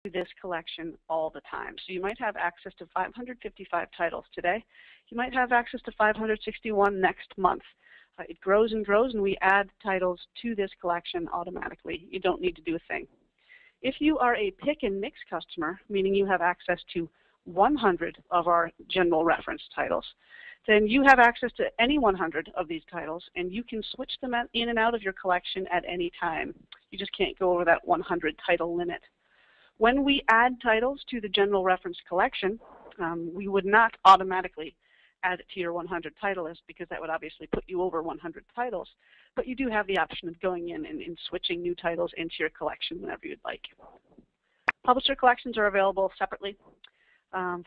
this collection all the time. So you might have access to 555 titles today. You might have access to 561 next month. It grows and grows, and we add titles to this collection automatically. You don't need to do a thing. If you are a pick and mix customer, meaning you have access to 100 of our general reference titles, then you have access to any 100 of these titles, and you can switch them in and out of your collection at any time. You just can't go over that 100 title limit. When we add titles to the general reference collection, we would not automatically add it to your 100 title list, because that would obviously put you over 100 titles. But you do have the option of going in and switching new titles into your collection whenever you'd like. Publisher collections are available separately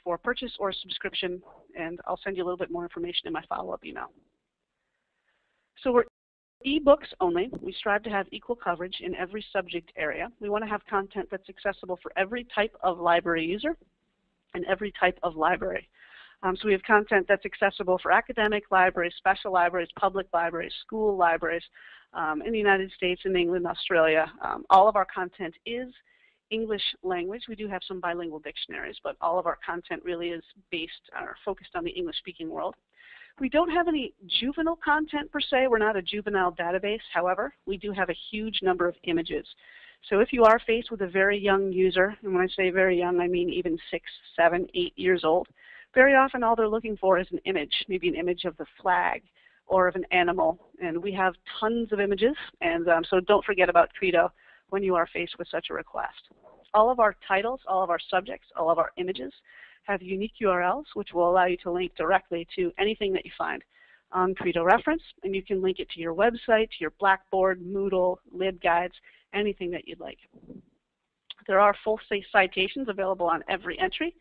for purchase or subscription, and I'll send you a little bit more information in my follow-up email. So we're ebooks only. We strive to have equal coverage in every subject area. We want to have content that's accessible for every type of library user and every type of library. So we have content that's accessible for academic libraries, special libraries, public libraries, school libraries in the United States, in England, Australia. All of our content is English language. We do have some bilingual dictionaries, but all of our content really is based or focused on the English-speaking world. We don't have any juvenile content per se. We're not a juvenile database. However, we do have a huge number of images. So if you are faced with a very young user, and when I say very young, I mean even 6, 7, 8 years old, very often all they're looking for is an image, maybe an image of the flag or of an animal. And we have tons of images, and so don't forget about Credo when you are faced with such a request. All of our titles, all of our subjects, all of our images have unique URLs, which will allow you to link directly to anything that you find on Credo Reference, and you can link it to your website, to your Blackboard, Moodle, LibGuides, anything that you'd like. There are full citations available on every entry,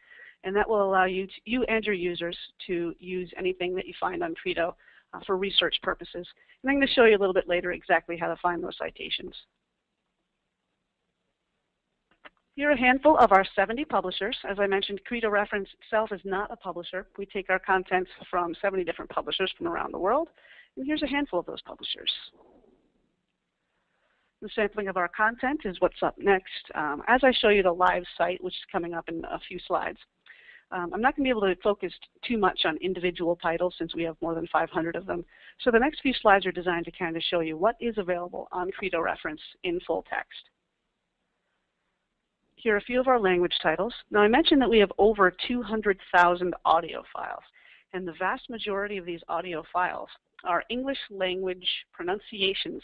and that will allow you and your users to use anything that you find on Credo for research purposes. And I'm going to show you a little bit later exactly how to find those citations. Here are a handful of our 70 publishers. As I mentioned, Credo Reference itself is not a publisher. We take our content from 70 different publishers from around the world, and here's a handful of those publishers. The sampling of our content is what's up next. As I show you the live site, which is coming up in a few slides, I'm not going to be able to focus too much on individual titles since we have more than 500 of them. So the next few slides are designed to kind of show you what is available on Credo Reference in full text. Here are a few of our language titles. Now I mentioned that we have over 200,000 audio files, and the vast majority of these audio files are English language pronunciations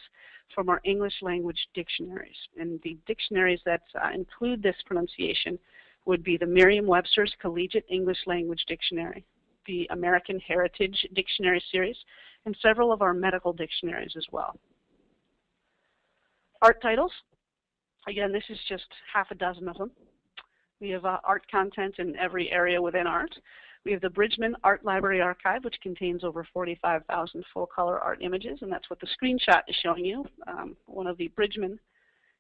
from our English language dictionaries. And the dictionaries that include this pronunciation would be the Merriam-Webster's Collegiate English Language Dictionary, the American Heritage Dictionary Series, and several of our medical dictionaries as well. Art titles. Again, this is just half a dozen of them. We have art content in every area within art. We have the Bridgman Art Library Archive, which contains over 45,000 full-color art images, and that's what the screenshot is showing you, one of the Bridgman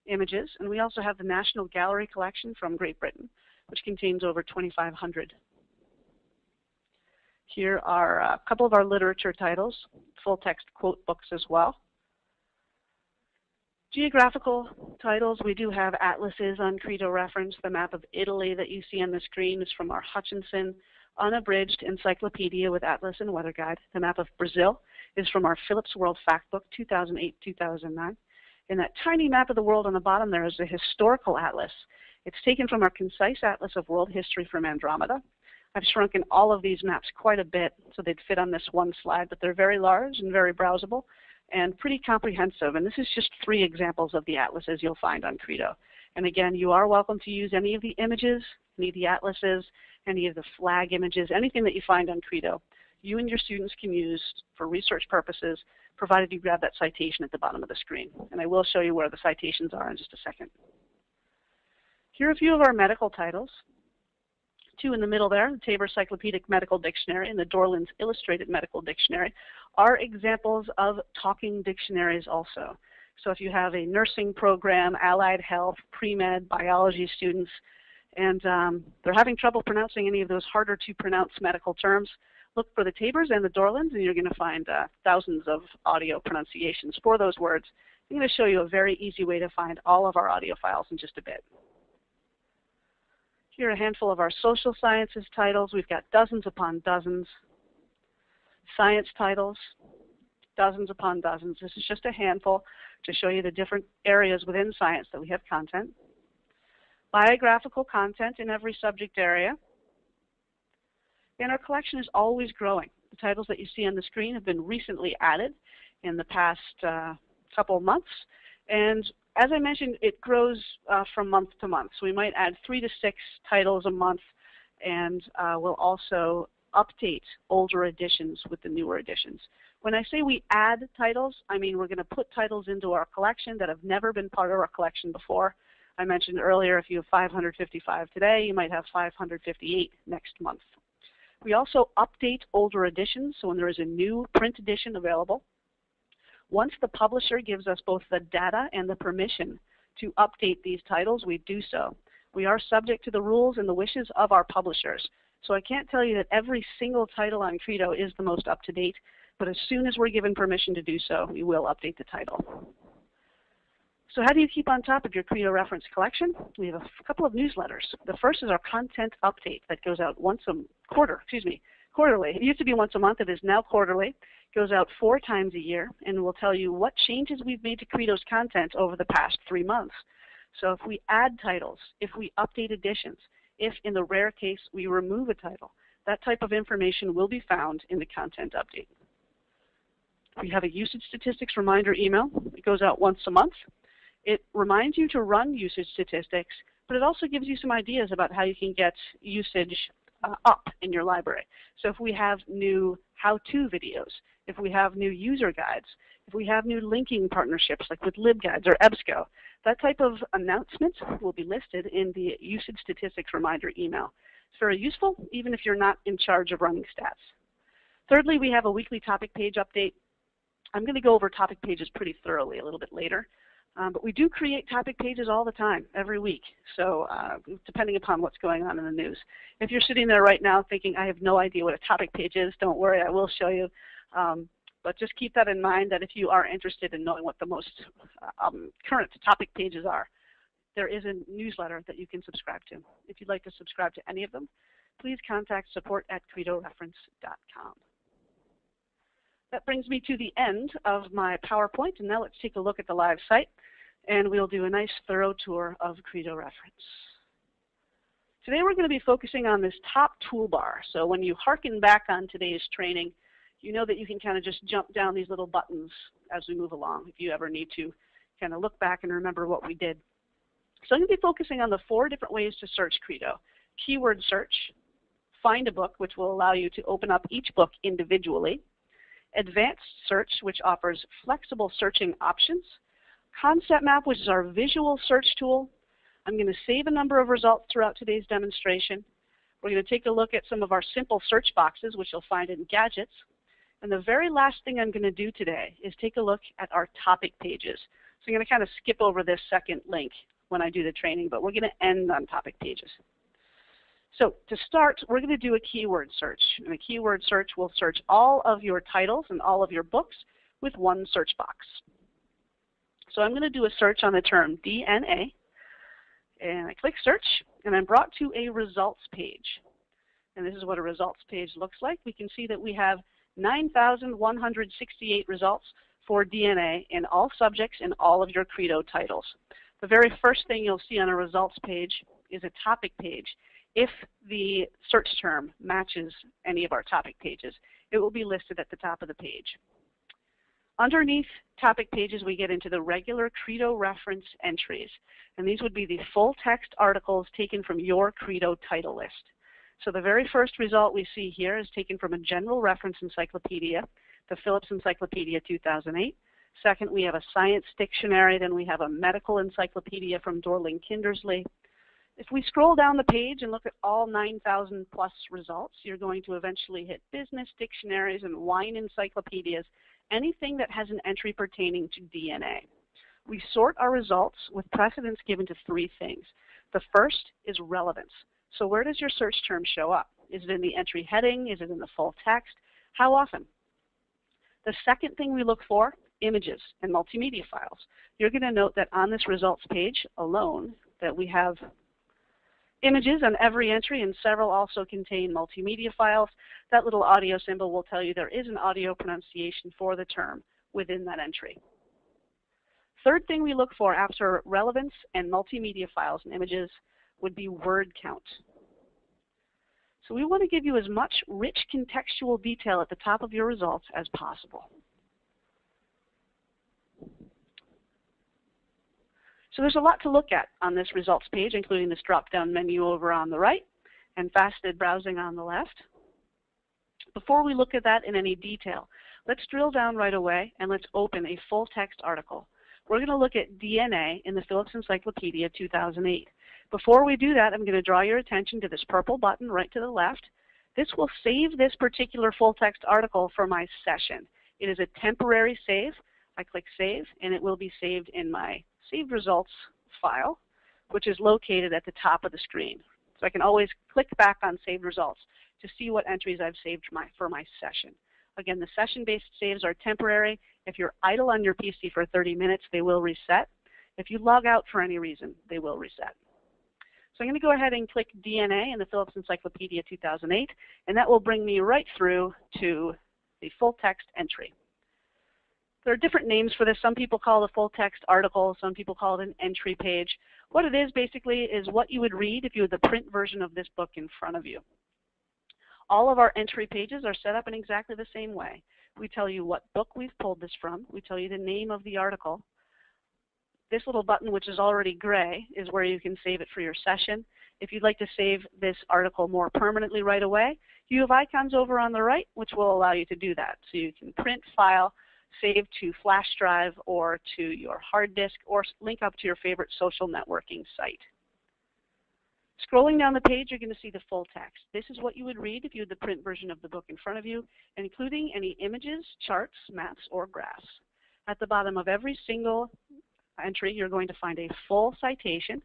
images. And we also have the National Gallery Collection from Great Britain, which contains over 2,500. Here are a couple of our literature titles, full-text quote books as well. Geographical titles, we do have atlases on Credo Reference. The map of Italy that you see on the screen is from our Hutchinson Unabridged Encyclopedia with Atlas and Weather Guide. The map of Brazil is from our Phillips World Factbook 2008-2009. And that tiny map of the world on the bottom there is a historical atlas. It's taken from our Concise Atlas of World History from Andromeda. I've shrunken all of these maps quite a bit so they'd fit on this one slide, but they're very large and very browsable and pretty comprehensive. And this is just 3 examples of the atlases you'll find on Credo. And again, you are welcome to use any of the images, any of the atlases, any of the flag images, anything that you find on Credo. You and your students can use for research purposes, provided you grab that citation at the bottom of the screen. And I will show you where the citations are in just a second. Here are a few of our medical titles. 2 in the middle there, the Tabor Cyclopedic Medical Dictionary and the Dorland's Illustrated Medical Dictionary, are examples of talking dictionaries also. So if you have a nursing program, allied health, pre-med, biology students, and they're having trouble pronouncing any of those harder to pronounce medical terms, look for the Tabors and the Dorlands, and you're going to find thousands of audio pronunciations for those words. I'm going to show you a very easy way to find all of our audio files in just a bit. Here are a handful of our social sciences titles. We've got dozens upon dozens. Science titles, dozens upon dozens. This is just a handful to show you the different areas within science that we have content. Biographical content in every subject area. And our collection is always growing. The titles that you see on the screen have been recently added in the past couple of months. And as I mentioned, it grows from month to month. So we might add 3 to 6 titles a month, and we'll also update older editions with the newer editions. When I say we add titles, I mean we're going to put titles into our collection that have never been part of our collection before. I mentioned earlier, if you have 555 today, you might have 558 next month. We also update older editions, so when there is a new print edition available, once the publisher gives us both the data and the permission to update these titles, we do so. We are subject to the rules and the wishes of our publishers. So I can't tell you that every single title on Credo is the most up-to-date, but as soon as we're given permission to do so, we will update the title. So how do you keep on top of your Credo reference collection? We have a couple of newsletters. The first is our content update that goes out quarterly. It used to be once a month. It is now quarterly. It goes out 4 times a year, and will tell you what changes we've made to Credo's content over the past 3 months. So if we add titles, if we update editions, if in the rare case we remove a title, that type of information will be found in the content update. We have a usage statistics reminder email. It goes out once a month. It reminds you to run usage statistics, but it also gives you some ideas about how you can get usage up in your library. So if we have new how-to videos, if we have new user guides, if we have new linking partnerships like with LibGuides or EBSCO, that type of announcement will be listed in the usage statistics reminder email. It's very useful, even if you're not in charge of running stats. Thirdly, we have a weekly topic page update. I'm going to go over topic pages pretty thoroughly a little bit later. But we do create topic pages all the time, every week, so depending upon what's going on in the news. If you're sitting there right now thinking, I have no idea what a topic page is, don't worry, I will show you. But just keep that in mind that if you are interested in knowing what the most current topic pages are, there is a newsletter that you can subscribe to. If you'd like to subscribe to any of them, please contact support@credoreference.com. That brings me to the end of my PowerPoint, and now let's take a look at the live site, and we'll do a nice thorough tour of Credo Reference. Today we're going to be focusing on this top toolbar. So when you hearken back on today's training, you know that you can kind of just jump down these little buttons as we move along if you ever need to kind of look back and remember what we did. So I'm going to be focusing on the 4 different ways to search Credo. Keyword search, find a book, which will allow you to open up each book individually. Advanced search, which offers flexible searching options. Concept map, which is our visual search tool. I'm going to save a number of results throughout today's demonstration. We're going to take a look at some of our simple search boxes, which you'll find in gadgets. And the very last thing I'm going to do today is take a look at our topic pages. So I'm going to kind of skip over this second link when I do the training, but we're going to end on topic pages. So to start, we're going to do a keyword search. And a keyword search will search all of your titles and all of your books with one search box. So I'm going to do a search on the term DNA, and I click search, and I'm brought to a results page. And this is what a results page looks like. We can see that we have 9,168 results for DNA in all subjects in all of your Credo titles. The very first thing you'll see on a results page is a topic page. If the search term matches any of our topic pages, it will be listed at the top of the page. Underneath topic pages, we get into the regular Credo reference entries, and these would be the full text articles taken from your Credo title list. So the very first result we see here is taken from a general reference encyclopedia, the Phillips Encyclopedia 2008. Second, we have a science dictionary, then we have a medical encyclopedia from Dorling Kindersley. If we scroll down the page and look at all 9,000 plus results, you're going to eventually hit business dictionaries and wine encyclopedias, anything that has an entry pertaining to DNA. We sort our results with precedence given to 3 things. The first is relevance. So where does your search term show up? Is it in the entry heading? Is it in the full text? How often? The second thing we look for, images and multimedia files. You're going to note that on this results page alone that we have images on every entry, and several also contain multimedia files. That little audio symbol will tell you there is an audio pronunciation for the term within that entry. Third thing we look for after relevance and multimedia files and images would be word count. So we want to give you as much rich contextual detail at the top of your results as possible. So there's a lot to look at on this results page, including this drop-down menu over on the right and faceted browsing on the left. Before we look at that in any detail, let's drill down right away and let's open a full text article. We're going to look at DNA in the Phillips Encyclopedia 2008. Before we do that, I'm going to draw your attention to this purple button right to the left. This will save this particular full text article for my session. It is a temporary save. I click Save, and it will be saved in my Saved Results file, which is located at the top of the screen. So I can always click back on Saved Results to see what entries I've saved for my session. Again, the session-based saves are temporary. If you're idle on your PC for 30 minutes, they will reset. If you log out for any reason, they will reset. So I'm going to go ahead and click DNA in the Phillips Encyclopedia 2008, and that will bring me right through to the full text entry. There are different names for this. Some people call it a full text article. Some people call it an entry page. What it is basically is what you would read if you had the print version of this book in front of you. All of our entry pages are set up in exactly the same way. We tell you what book we've pulled this from. We tell you the name of the article. This little button, which is already gray, is where you can save it for your session. If you'd like to save this article more permanently right away, you have icons over on the right, which will allow you to do that. So you can print, file, save to flash drive or to your hard disk, or link up to your favorite social networking site. Scrolling down the page, you're going to see the full text. This is what you would read if you had the print version of the book in front of you, including any images, charts, maps, or graphs. At the bottom of every single entry, you're going to find a full citation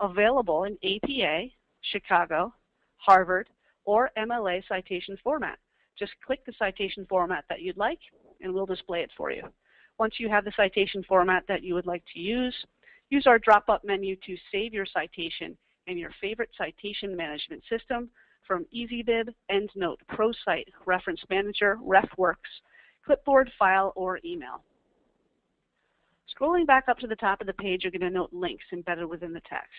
available in APA, Chicago, Harvard, or MLA citation format. Just click the citation format that you'd like, and we'll display it for you. Once you have the citation format that you would like to use our drop-up menu to save your citation in your favorite citation management system from EasyBib, EndNote, ProCite, Reference Manager, RefWorks, Clipboard, File, or Email. Scrolling back up to the top of the page, you're going to note links embedded within the text.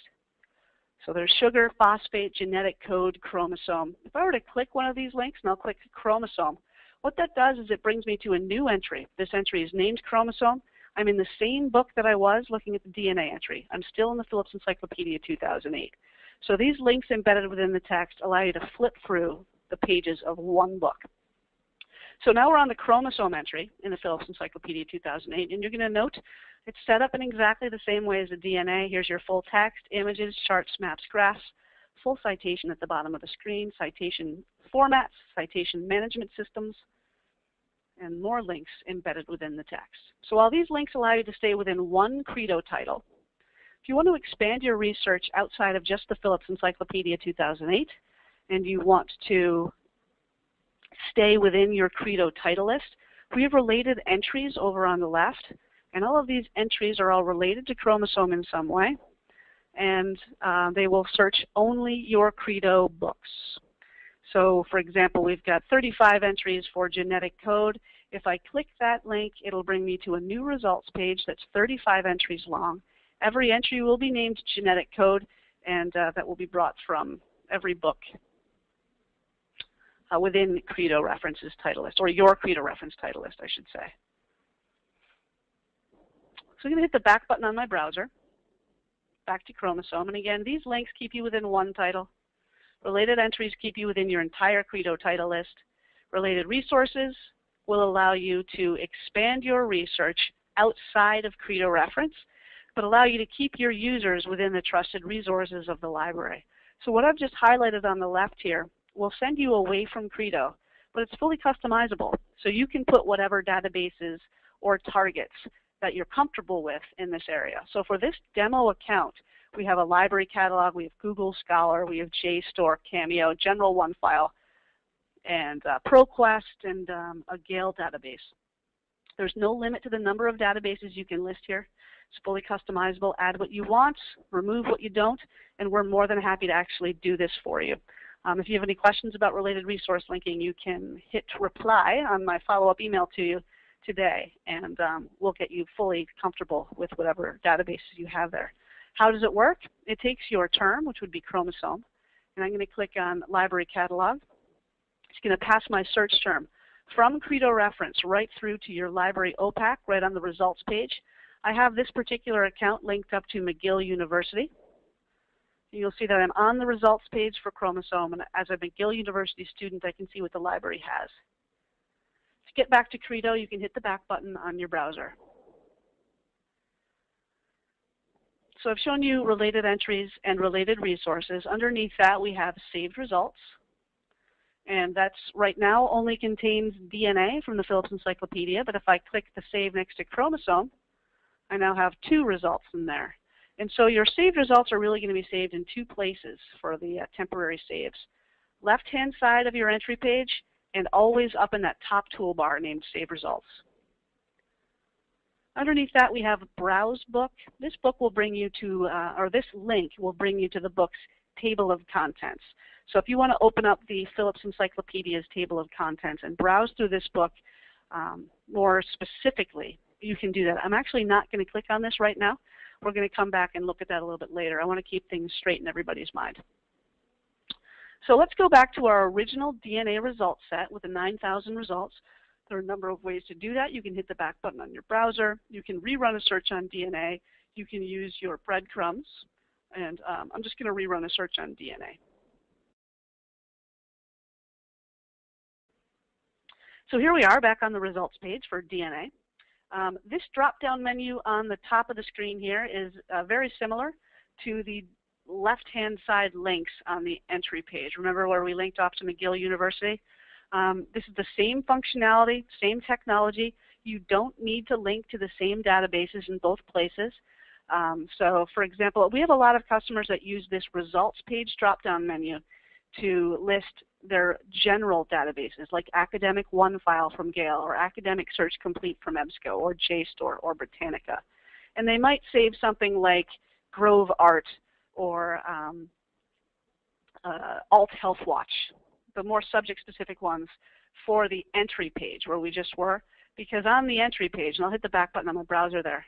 So there's sugar, phosphate, genetic code, chromosome. If I were to click one of these links, and I'll click chromosome, what that does is it brings me to a new entry. This entry is named chromosome. I'm in the same book that I was looking at the DNA entry. I'm still in the Phillips Encyclopedia 2008. So these links embedded within the text allow you to flip through the pages of one book. So now we're on the chromosome entry in the Phillips Encyclopedia 2008, and you're going to note it's set up in exactly the same way as the DNA. Here's your full text, images, charts, maps, graphs, full citation at the bottom of the screen, citation formats, citation management systems, and more links embedded within the text. So while these links allow you to stay within one credo title, if you want to expand your research outside of just the Phillips Encyclopedia 2008, and you want to stay within your credo title list, we have related entries over on the left, and all of these entries are all related to chromosome in some way, and they will search only your credo books. So for example, we've got 35 entries for genetic code. If I click that link, it'll bring me to a new results page that's 35 entries long. Every entry will be named genetic code, and that will be brought from every book within Credo References title list, or your Credo Reference title list, I should say. So I'm going to hit the back button on my browser, back to chromosome, and again, these links keep you within one title. Related entries keep you within your entire Credo title list. Related resources will allow you to expand your research outside of Credo Reference, but allow you to keep your users within the trusted resources of the library. So what I've just highlighted on the left here will send you away from Credo, but it's fully customizable. So you can put whatever databases or targets that you're comfortable with in this area. So for this demo account, we have a library catalog, we have Google Scholar, we have JSTOR, Cameo, General OneFile, and ProQuest, and a Gale database. There's no limit to the number of databases you can list here. It's fully customizable. Add what you want, remove what you don't, and we're more than happy to actually do this for you. If you have any questions about related resource linking, you can hit reply on my follow-up email to you today, and we'll get you fully comfortable with whatever databases you have there. How does it work? It takes your term, which would be chromosome, and I'm going to click on Library Catalog. It's going to pass my search term from Credo reference right through to your library OPAC right on the results page. I have this particular account linked up to McGill University. You'll see that I'm on the results page for chromosome, and as a McGill University student, I can see what the library has. To get back to Credo, you can hit the back button on your browser. So I've shown you related entries and related resources. Underneath that, we have saved results. And that's right now only contains DNA from the Phillips Encyclopedia, but if I click the save next to chromosome, I now have 2 results in there. And so your saved results are really going to be saved in 2 places for the temporary saves. Left-hand side of your entry page, and always up in that top toolbar named Save Results. Underneath that, we have Browse Book. This book will bring you to, or this link will bring you to the book's table of contents. So if you want to open up the Phillips Encyclopedia's table of contents and browse through this book more specifically, you can do that. I'm actually not going to click on this right now. We're going to come back and look at that a little bit later. I want to keep things straight in everybody's mind. So let's go back to our original DNA result set with the 9,000 results. There are a number of ways to do that. You can hit the back button on your browser. You can rerun a search on DNA. You can use your breadcrumbs. And I'm just going to rerun a search on DNA. So here we are back on the results page for DNA. This drop-down menu on the top of the screen here is very similar to the left-hand side links on the entry page. Remember where we linked off to McGill University? This is the same functionality, same technology. You don't need to link to the same databases in both places. So for example, we have a lot of customers that use this results page drop-down menu to list their general databases like Academic OneFile from Gale or Academic Search Complete from EBSCO or JSTOR or Britannica. And they might save something like Grove Art or Alt Health Watch, the more subject-specific ones for the entry page where we just were. Because on the entry page, and I'll hit the back button on my browser there,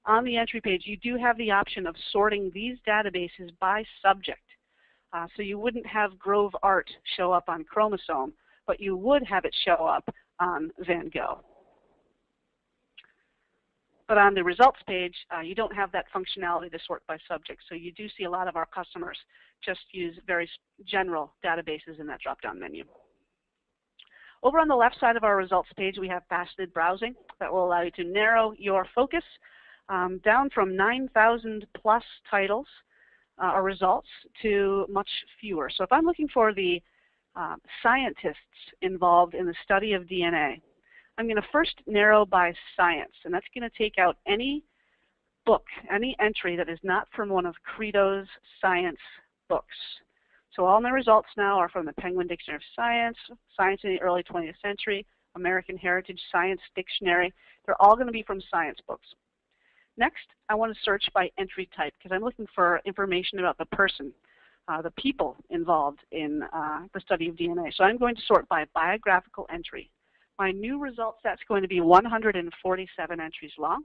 on the entry page you do have the option of sorting these databases by subject. So you wouldn't have Grove Art show up on Chromosome, but you would have it show up on Van Gogh. But on the results page, you don't have that functionality to sort by subject. So you do see a lot of our customers just use very general databases in that drop-down menu. Over on the left side of our results page, we have faceted browsing that will allow you to narrow your focus down from 9,000 plus titles or results to much fewer. So if I'm looking for the scientists involved in the study of DNA, I'm going to first narrow by science, and that's going to take out any book, any entry that is not from one of Credo's science books. So all my results now are from the Penguin Dictionary of Science, Science in the Early 20th Century, American Heritage Science Dictionary. They're all going to be from science books. Next, I want to search by entry type because I'm looking for information about the person, the people involved in the study of DNA. So I'm going to sort by biographical entry. My new result set is going to be 147 entries long.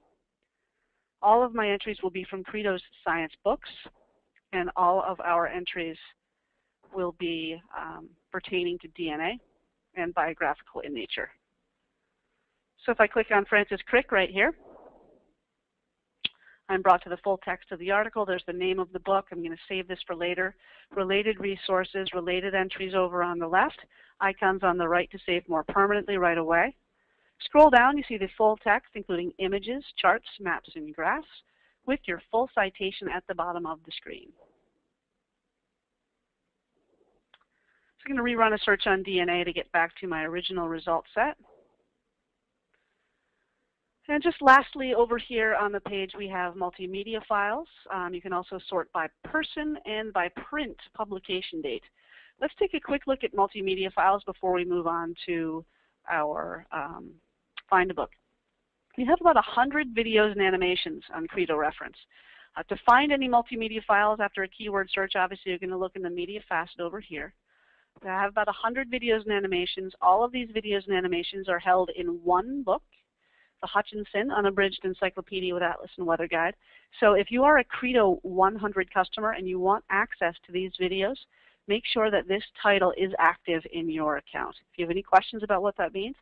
All of my entries will be from Credo's science books, and all of our entries will be pertaining to DNA and biographical in nature. So if I click on Francis Crick right here, I'm brought to the full text of the article. There's the name of the book. I'm going to save this for later. Related resources, related entries over on the left. Icons on the right to save more permanently right away. Scroll down, you see the full text, including images, charts, maps, and graphs, with your full citation at the bottom of the screen. So I'm going to rerun a search on DNA to get back to my original result set. And just lastly, over here on the page, we have multimedia files. You can also sort by person and by print publication date. Let's take a quick look at multimedia files before we move on to our Find a Book. We have about 100 videos and animations on Credo Reference. To find any multimedia files after a keyword search, obviously you're going to look in the media facet over here. I have about 100 videos and animations. All of these videos and animations are held in one book, the Hutchinson Unabridged Encyclopedia with Atlas and Weather Guide. So if you are a Credo 100 customer and you want access to these videos, make sure that this title is active in your account. If you have any questions about what that means,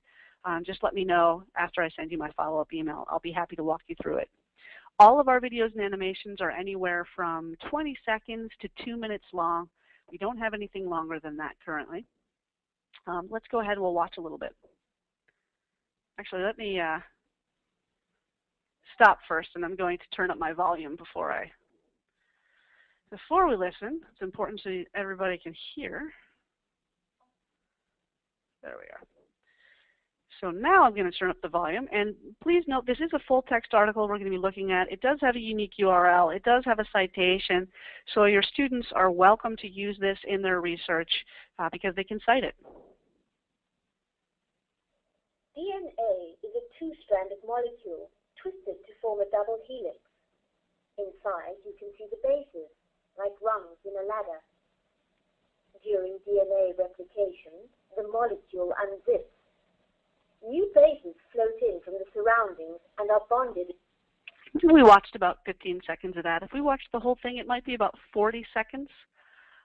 just let me know after I send you my follow-up email. I'll be happy to walk you through it. All of our videos and animations are anywhere from 20 seconds to 2 minutes long. We don't have anything longer than that currently. Let's go ahead and we'll watch a little bit. Actually, let me stop first, and I'm going to turn up my volume before we listen. It's important so everybody can hear. There we are. So now I'm going to turn up the volume, and please note this is a full text article we're going to be looking at. It does have a unique URL. It does have a citation, so your students are welcome to use this in their research because they can cite it. DNA is a two-stranded molecule twisted to form a double helix. Inside you can see the bases, like rungs in a ladder. During DNA replication, the molecule unzips. New bases float in from the surroundings and are bonded. We watched about 15 seconds of that. If we watched the whole thing, it might be about 40 seconds.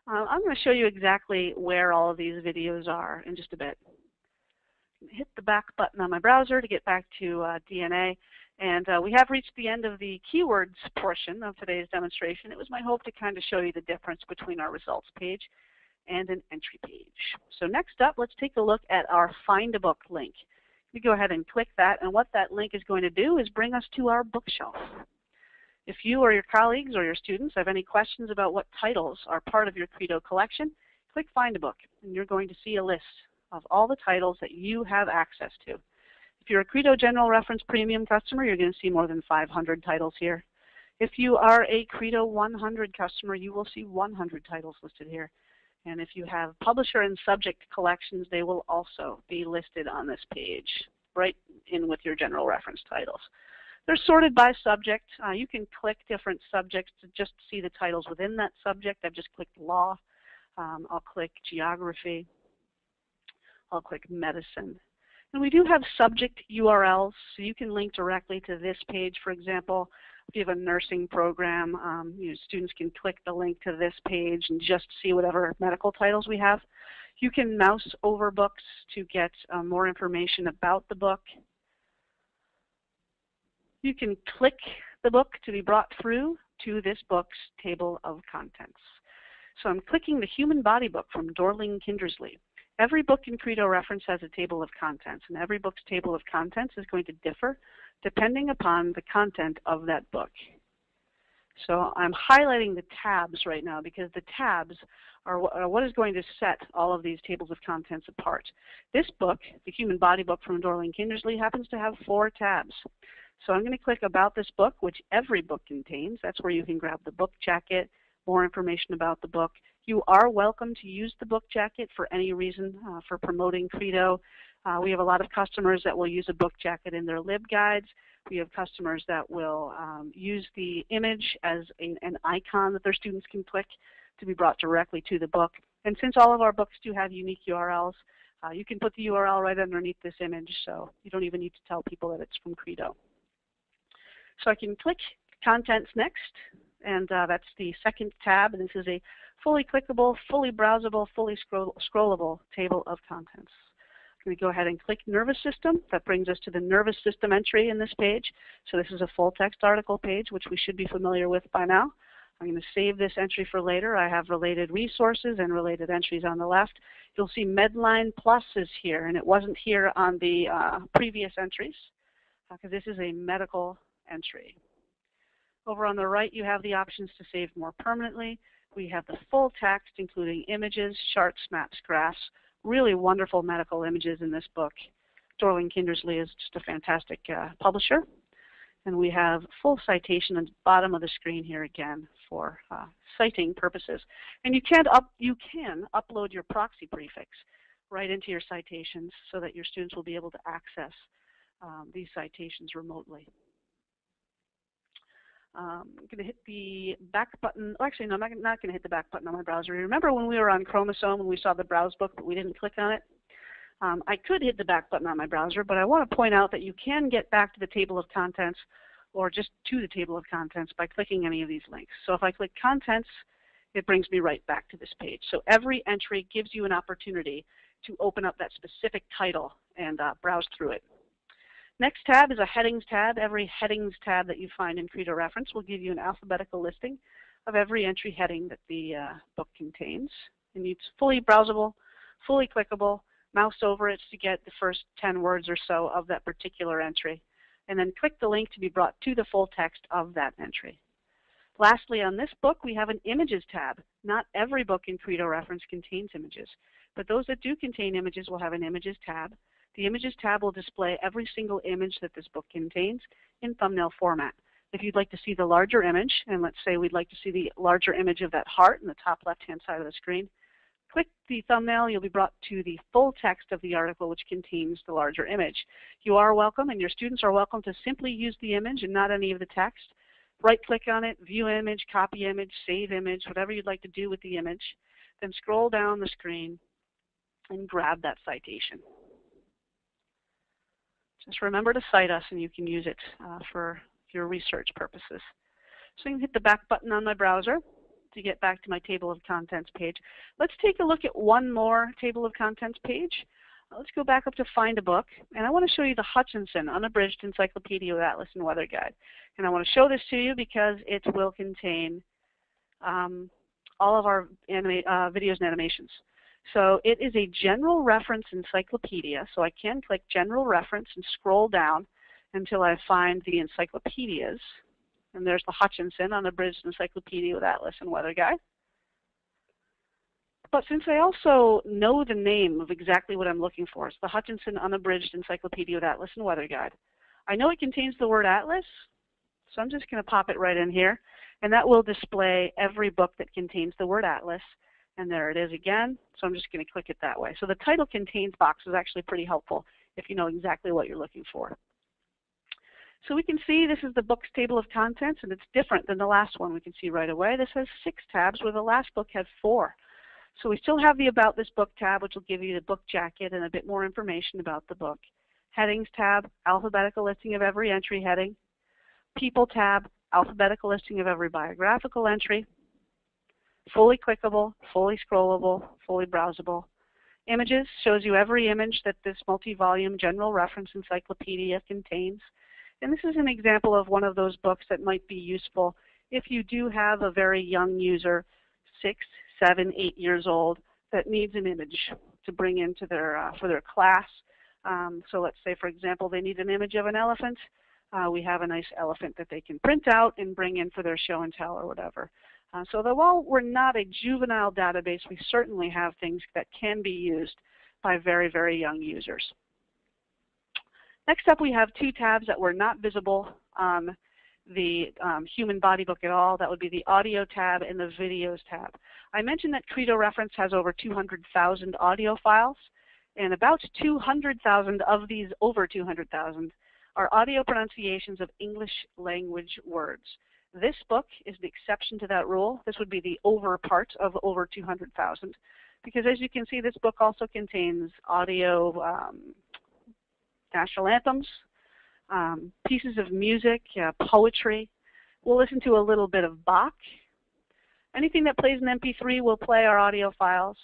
I'm going to show you exactly where all of these videos are in just a bit. Hit the back button on my browser to get back to DNA. And we have reached the end of the keywords portion of today's demonstration. It was my hope to kind of show you the difference between our results page and an entry page. So next up, let's take a look at our Find a Book link. We go ahead and click that, and what that link is going to do is bring us to our bookshelf. If you or your colleagues or your students have any questions about what titles are part of your Credo collection, click Find a Book, and you're going to see a list of all the titles that you have access to. If you're a Credo General Reference Premium customer, you're going to see more than 500 titles here. If you are a Credo 100 customer, you will see 100 titles listed here. And if you have publisher and subject collections, they will also be listed on this page, right in with your general reference titles. They're sorted by subject. You can click different subjects to just see the titles within that subject. I've just clicked law. I'll click geography. I'll click medicine. And we do have subject URLs, so you can link directly to this page, for example. If you have a nursing program, students can click the link to this page and just see whatever medical titles we have. You can mouse over books to get more information about the book. You can click the book to be brought through to this book's table of contents. So I'm clicking the Human Body book from Dorling Kindersley. Every book in Credo Reference has a table of contents, and every book's table of contents is going to differ depending upon the content of that book. So I'm highlighting the tabs right now because the tabs are what is going to set all of these tables of contents apart. This book, the Human Body book from Dorling Kindersley, happens to have 4 tabs. So I'm going to click About this book, which every book contains. That's where you can grab the book jacket, more information about the book. You are welcome to use the book jacket for any reason for promoting Credo. We have a lot of customers that will use a book jacket in their LibGuides. We have customers that will use the image as an icon that their students can click to be brought directly to the book. And since all of our books do have unique URLs, you can put the URL right underneath this image, so you don't even need to tell people that it's from Credo. So I can click Contents Next, and that's the second tab. And this is a fully clickable, fully browsable, fully scrollable table of contents. I'm going to go ahead and click Nervous System. That brings us to the Nervous System entry in this page. So this is a full text article page, which we should be familiar with by now. I'm going to save this entry for later. I have related resources and related entries on the left. You'll see Medline Plus is here, and it wasn't here on the previous entries because this is a medical entry. Over on the right, you have the options to save more permanently. We have the full text, including images, charts, maps, graphs, really wonderful medical images in this book. Dorling Kindersley is just a fantastic publisher. And we have full citation at the bottom of the screen here again for citing purposes. And you can upload your proxy prefix right into your citations so that your students will be able to access these citations remotely. I'm going to hit the back button. Oh, actually, no, I'm not going to hit the back button on my browser. Remember when we were on Chromosome and we saw the browse book, but we didn't click on it? I could hit the back button on my browser, but I want to point out that you can get back to the table of contents or just to the table of contents by clicking any of these links. So if I click Contents, it brings me right back to this page. So every entry gives you an opportunity to open up that specific title and browse through it. Next tab is a Headings tab. Every Headings tab that you find in Credo Reference will give you an alphabetical listing of every entry heading that the book contains. And it's fully browsable, fully clickable. Mouse over it to get the first 10 words or so of that particular entry, and then click the link to be brought to the full text of that entry. Lastly, on this book, we have an Images tab. Not every book in Credo Reference contains images, but those that do contain images will have an Images tab. The Images tab will display every single image that this book contains in thumbnail format. If you'd like to see the larger image, and let's say we'd like to see the larger image of that heart in the top left-hand side of the screen, click the thumbnail, you'll be brought to the full text of the article which contains the larger image. You are welcome, and your students are welcome to simply use the image and not any of the text. Right-click on it, view image, copy image, save image, whatever you'd like to do with the image. Then scroll down the screen and grab that citation. Just remember to cite us, and you can use it for your research purposes. So you can hit the back button on my browser to get back to my table of contents page. Let's take a look at one more table of contents page. Let's go back up to Find a Book, and I want to show you the Hutchinson Unabridged Encyclopedia with Atlas and Weather Guide. And I want to show this to you because it will contain all of our videos and animations. So it is a general reference encyclopedia, so I can click General Reference and scroll down until I find the encyclopedias. And there's the Hutchinson Unabridged Encyclopedia with Atlas and Weather Guide. But since I also know the name of exactly what I'm looking for, it's the Hutchinson Unabridged Encyclopedia with Atlas and Weather Guide. I know it contains the word Atlas, so I'm just going to pop it right in here. And that will display every book that contains the word Atlas. And there it is again, so I'm just going to click it that way. So the Title Contains box is actually pretty helpful if you know exactly what you're looking for. So we can see this is the book's table of contents, and it's different than the last one we can see right away. This has 6 tabs, where the last book had 4. So we still have the About This Book tab, which will give you the book jacket and a bit more information about the book. Headings tab, alphabetical listing of every entry heading. People tab, alphabetical listing of every biographical entry. Fully clickable, fully scrollable, fully browsable. Images shows you every image that this multi-volume general reference encyclopedia contains. And this is an example of one of those books that might be useful if you do have a very young user, 6, 7, 8 years old, that needs an image to bring into their for their class. So let's say, for example, they need an image of an elephant. We have a nice elephant that they can print out and bring in for their show and tell or whatever. So that while we're not a juvenile database, we certainly have things that can be used by very, very young users. Next up, we have 2 tabs that were not visible on the Human Body Book at all. That would be the Audio tab and the Videos tab. I mentioned that Credo Reference has over 200,000 audio files, and about 200,000 of these, over 200,000, are audio pronunciations of English language words. This book is the exception to that rule. This would be the over part of over 200,000, because as you can see, this book also contains audio national anthems, pieces of music, poetry. We'll listen to a little bit of Bach. Anything that plays in MP3 will play our audio files.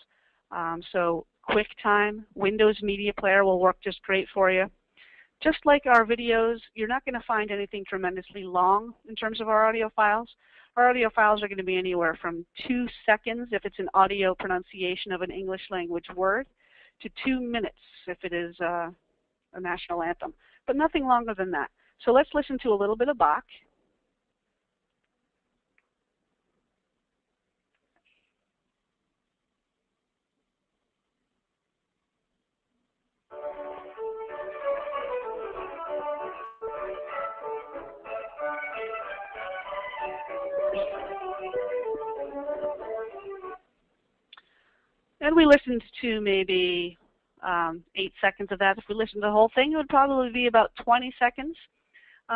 So QuickTime, Windows Media Player will work just great for you. Just like our videos, you're not going to find anything tremendously long in terms of our audio files. Our audio files are going to be anywhere from 2 seconds if it's an audio pronunciation of an English language word to 2 minutes if it is a national anthem, but nothing longer than that. So let's listen to a little bit of Bach. And we listened to maybe 8 seconds of that. If we listen to the whole thing, it would probably be about 20 seconds.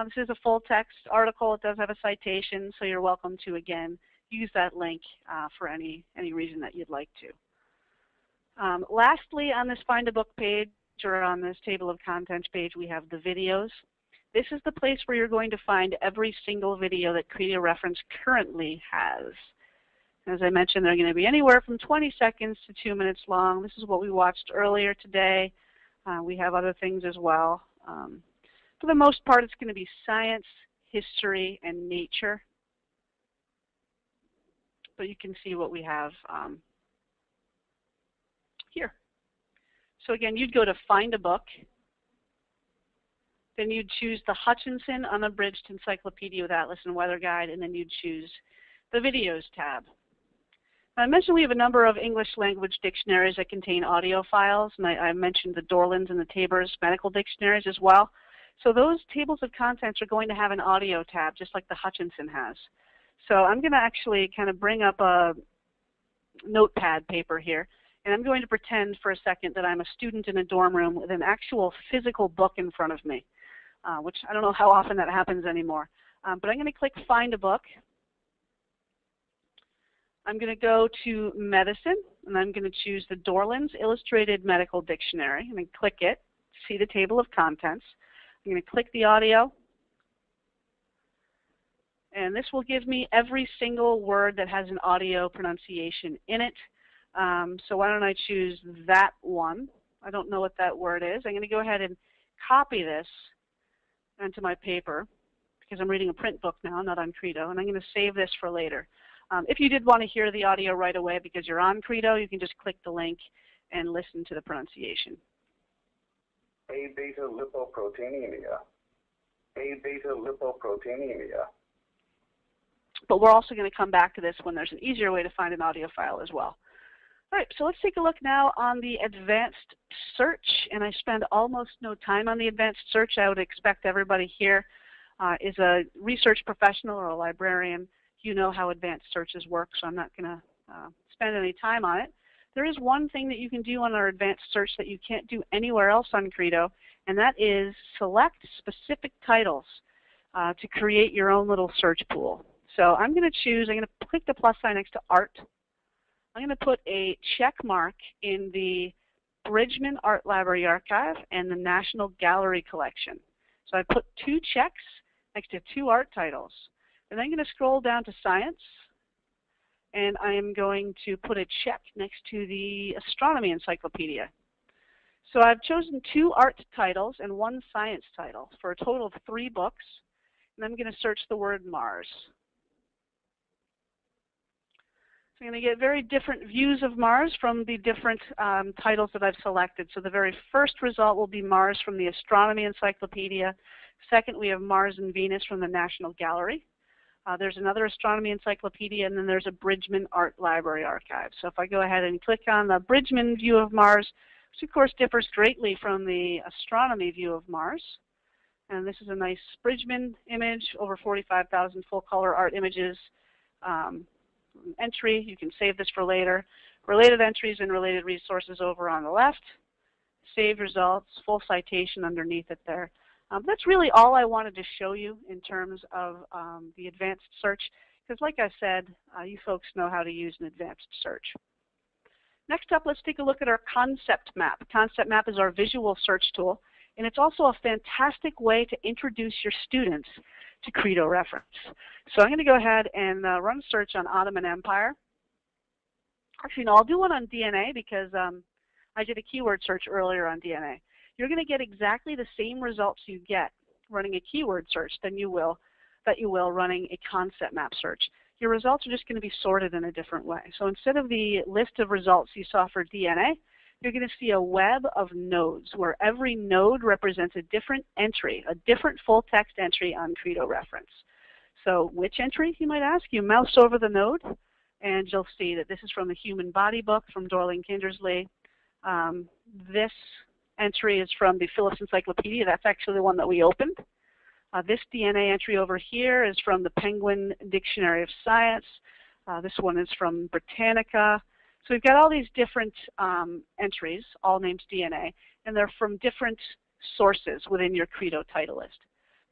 This is a full text article. It does have a citation, so you're welcome to, again, use that link for any reason that you'd like to. Lastly, on this Find a Book page, or on this table of contents page, we have the videos. This is the place where you're going to find every single video that Credo Reference currently has. As I mentioned, they're going to be anywhere from 20 seconds to 2 minutes long. This is what we watched earlier today. We have other things as well. For the most part, it's going to be science, history, and nature. But you can see what we have here. So again, you'd go to Find a Book. Then you'd choose the Hutchinson Unabridged Encyclopedia with Atlas and Weather Guide, and then you'd choose the Videos tab. I mentioned we have a number of English language dictionaries that contain audio files, and I mentioned the Dorland's and the Tabor's medical dictionaries as well. So those tables of contents are going to have an audio tab, just like the Hutchinson has. So I'm going to actually kind of bring up a notepad paper here, and I'm going to pretend for a second that I'm a student in a dorm room with an actual physical book in front of me, which I don't know how often that happens anymore. But I'm going to click Find a Book. I'm going to go to Medicine, and I'm going to choose the Dorland's Illustrated Medical Dictionary, and then click it, see the table of contents. I'm going to click the audio, and this will give me every single word that has an audio pronunciation in it. So why don't I choose that one? I don't know what that word is. I'm going to go ahead and copy this onto my paper because I'm reading a print book now, not on Credo, and I'm going to save this for later. If you did want to hear the audio right away because you're on Credo, you can just click the link and listen to the pronunciation. A-beta lipoproteinemia. A-beta lipoproteinemia. But we're also going to come back to this when there's an easier way to find an audio file as well. All right, so let's take a look now on the advanced search, and I spend almost no time on the advanced search. I would expect everybody here is a research professional or a librarian. You know how advanced searches work, so I'm not going to spend any time on it. There is one thing that you can do on our advanced search that you can't do anywhere else on Credo, and that is select specific titles to create your own little search pool. So I'm going to click the plus sign next to Art. I'm going to put a check mark in the Bridgman Art Library Archive and the National Gallery Collection. So I put 2 checks next to 2 art titles. And then I'm going to scroll down to Science, and I am going to put a check next to the Astronomy Encyclopedia. So I've chosen 2 art titles and 1 science title for a total of 3 books, and I'm going to search the word Mars. So I'm going to get very different views of Mars from the different titles that I've selected. So the very first result will be Mars from the Astronomy Encyclopedia. Second, we have Mars and Venus from the National Gallery. There's another Astronomy Encyclopedia, and then there's a Bridgman Art Library Archive. So if I go ahead and click on the Bridgman view of Mars, which of course differs greatly from the Astronomy view of Mars. And this is a nice Bridgman image, over 45,000 full-color art images. Entry, you can save this for later. Related entries and related resources over on the left. Saved results, full citation underneath it there. That's really all I wanted to show you in terms of the advanced search, because like I said, you folks know how to use an advanced search. Next up, let's take a look at our concept map. Concept map is our visual search tool, and it's also a fantastic way to introduce your students to Credo Reference. So I'm going to go ahead and run a search on Ottoman Empire. Actually, no, I'll do one on DNA because I did a keyword search earlier on DNA. You're going to get exactly the same results you get running a keyword search that you will running a concept map search. Your results are just going to be sorted in a different way. So instead of the list of results you saw for DNA, you're going to see a web of nodes where every node represents a different entry, a different full text entry on Credo Reference. So which entry, you might ask? You mouse over the node, and you'll see that this is from the Human Body book from Dorling Kindersley. This entry is from the Phillips Encyclopedia. That's actually the one that we opened. This DNA entry over here is from the Penguin Dictionary of Science. This one is from Britannica. So we've got all these different entries, all named DNA, and they're from different sources within your Credo title list.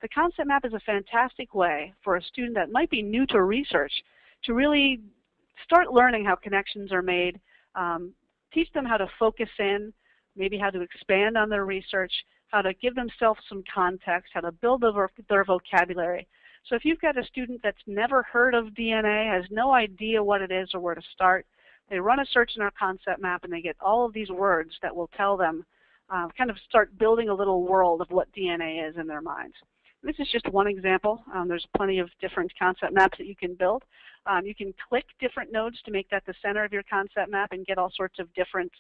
The concept map is a fantastic way for a student that might be new to research to really start learning how connections are made, teach them how to focus in, maybe how to expand on their research, how to give themselves some context, how to build their vocabulary. So if you've got a student that's never heard of DNA, has no idea what it is or where to start, they run a search in our concept map and they get all of these words that will tell them, kind of start building a little world of what DNA is in their minds. This is just one example. There's plenty of different concept maps that you can build. You can click different nodes to make that the center of your concept map and get all sorts of different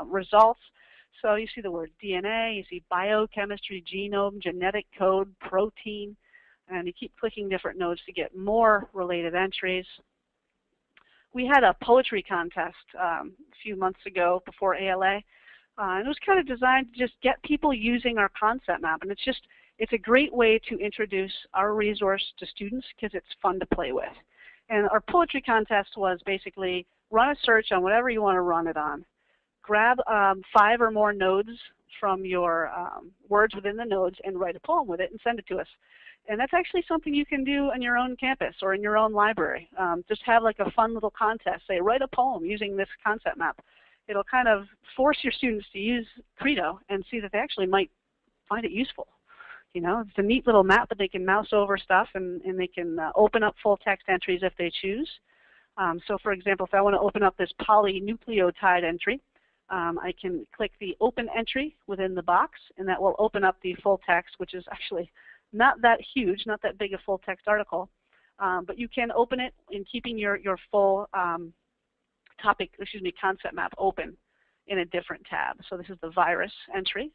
results. So you see the word DNA, you see biochemistry, genome, genetic code, protein, and you keep clicking different nodes to get more related entries. We had a poetry contest a few months ago before ALA, and it was kind of designed to just get people using our concept map, and it's a great way to introduce our resource to students because it's fun to play with. And our poetry contest was basically run a search on whatever you want to run it on. Grab 5 or more nodes from your words within the nodes and write a poem with it and send it to us. And that's actually something you can do on your own campus or in your own library. Just have like a fun little contest. Say, write a poem using this concept map. It'll kind of force your students to use Credo and see that they actually might find it useful. You know, it's a neat little map that they can mouse over stuff and they can open up full text entries if they choose. So for example, if I want to open up this polynucleotide entry, I can click the open entry within the box, and that will open up the full text, which is actually not that huge, not that big a full text article. But you can open it in keeping your full concept map open in a different tab. So this is the virus entry.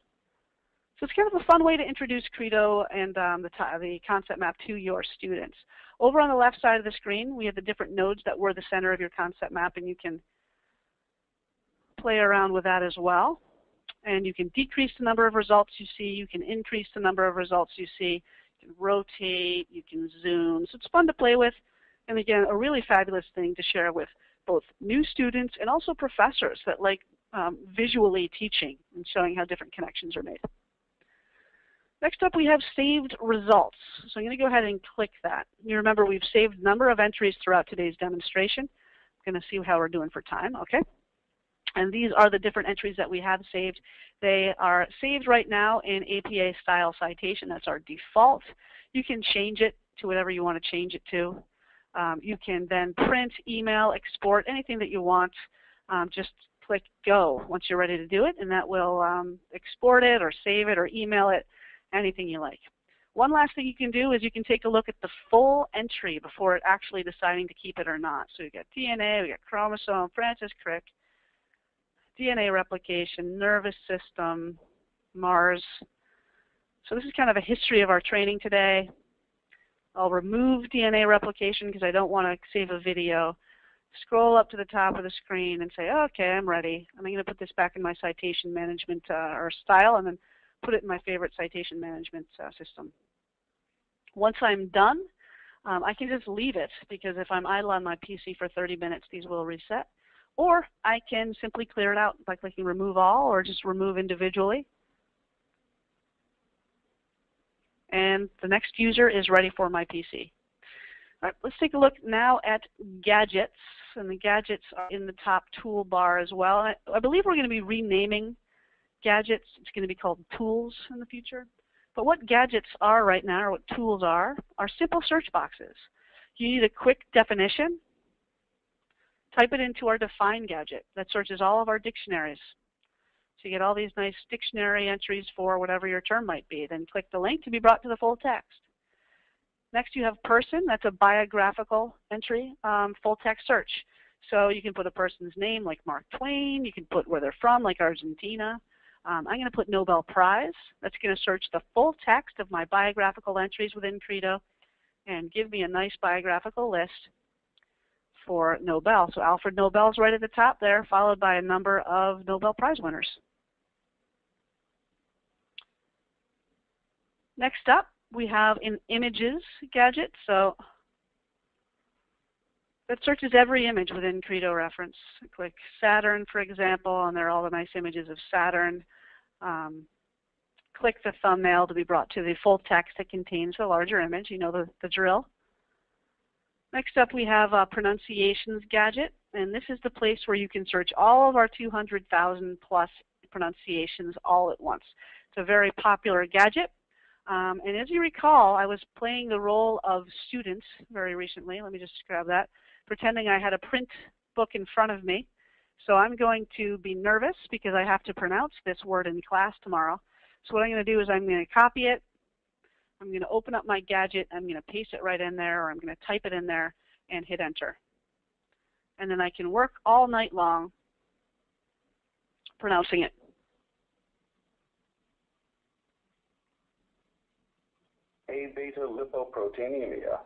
So it's kind of a fun way to introduce Credo and the concept map to your students. Over on the left side of the screen, we have the different nodes that were the center of your concept map, and you can play around with that as well. And you can decrease the number of results you see. You can increase the number of results you see. You can rotate. You can zoom. So it's fun to play with. And again, a really fabulous thing to share with both new students and also professors that like visually teaching and showing how different connections are made. Next up, we have saved results. So I'm going to go ahead and click that. You remember we've saved a number of entries throughout today's demonstration. I'm going to see how we're doing for time. Okay. And these are the different entries that we have saved. They are saved right now in APA style citation. That's our default. You can change it to whatever you want to change it to. You can then print, email, export, anything that you want. Just click go once you're ready to do it, and that will export it or save it or email it, anything you like. One last thing you can do is you can take a look at the full entry before actually deciding to keep it or not. So we've got DNA, we've got chromosome, Francis Crick, DNA replication, nervous system, Mars. So this is kind of a history of our training today. I'll remove DNA replication because I don't want to save a video. Scroll up to the top of the screen and say, okay, I'm ready. And I'm going to put this back in my citation management or style and then put it in my favorite citation management system. Once I'm done, I can just leave it because if I'm idle on my PC for 30 minutes, these will reset. Or I can simply clear it out by clicking remove all or just remove individually. And the next user is ready for my PC. All right, let's take a look now at gadgets. And the gadgets are in the top toolbar as well. I believe we're going to be renaming gadgets. It's going to be called tools in the future. But what gadgets are right now, or what tools are simple search boxes. You need a quick definition. Type it into our define gadget. That searches all of our dictionaries. So you get all these nice dictionary entries for whatever your term might be. Then click the link to be brought to the full text. Next you have person. That's a biographical entry, full text search. So you can put a person's name like Mark Twain. You can put where they're from like Argentina. I'm going to put Nobel Prize. That's going to search the full text of my biographical entries within Credo and give me a nice biographical list for Nobel. So Alfred Nobel's right at the top there, followed by a number of Nobel Prize winners. Next up, we have an images gadget. So that searches every image within Credo reference. Click Saturn, for example, and there are all the nice images of Saturn. Click the thumbnail to be brought to the full text that contains the larger image. You know the drill. Next up, we have a pronunciations gadget, and this is the place where you can search all of our 200,000 plus pronunciations all at once. It's a very popular gadget. And as you recall, I was playing the role of student very recently. Let me just grab that. Pretending I had a print book in front of me. So I'm going to be nervous because I have to pronounce this word in class tomorrow. So what I'm going to do is I'm going to copy it. I'm going to open up my gadget. I'm going to paste it right in there, or I'm going to type it in there and hit enter. And then I can work all night long pronouncing it. A-beta lipoproteinemia.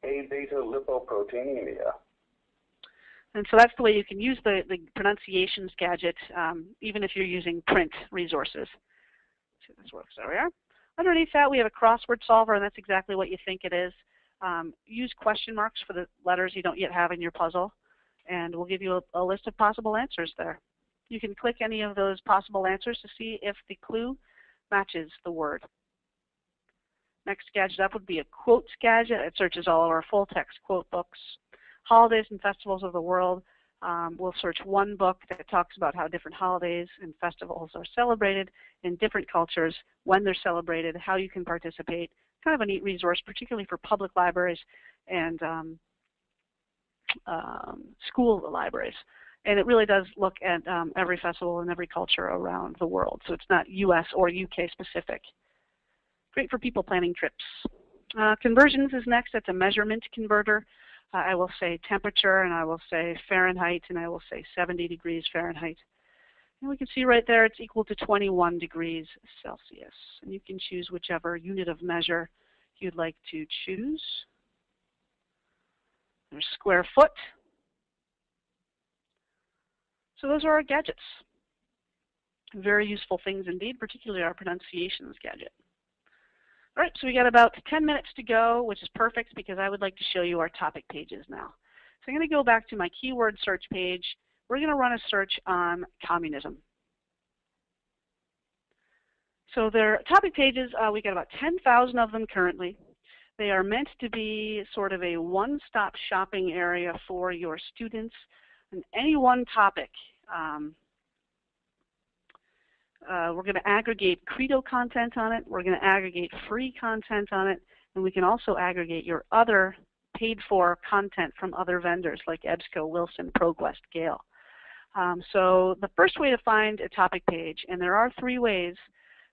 A-beta lipoproteinemia. And so that's the way you can use the pronunciations gadget, even if you're using print resources. Let's see if this works. There we are. Underneath that, we have a crossword solver, and that's exactly what you think it is. Use question marks for the letters you don't yet have in your puzzle, and we'll give you a list of possible answers there. You can click any of those possible answers to see if the clue matches the word. Next gadget up would be a quotes gadget. It searches all of our full-text quote books. Holidays and festivals of the world. We'll search one book that talks about how different holidays and festivals are celebrated in different cultures, when they're celebrated, how you can participate. Kind of a neat resource, particularly for public libraries and school libraries. And it really does look at every festival and every culture around the world. So it's not US or UK specific. Great for people planning trips. Conversions is next. That's a measurement converter. I will say temperature, and I will say Fahrenheit, and I will say 70 degrees Fahrenheit. And we can see right there it's equal to 21 degrees Celsius. And you can choose whichever unit of measure you'd like to choose. There's square foot. So those are our gadgets. Very useful things indeed, particularly our pronunciations gadget. All right, so we got about 10 minutes to go, which is perfect because I would like to show you our topic pages now. So I'm going to go back to my keyword search page. We're going to run a search on communism. So their topic pages, we got about 10,000 of them currently. They are meant to be sort of a one-stop shopping area for your students on any one topic. We're going to aggregate Credo content on it. We're going to aggregate free content on it. And we can also aggregate your other paid-for content from other vendors like EBSCO, Wilson, ProQuest, Gale. So the first way to find a topic page, and there are 3 ways.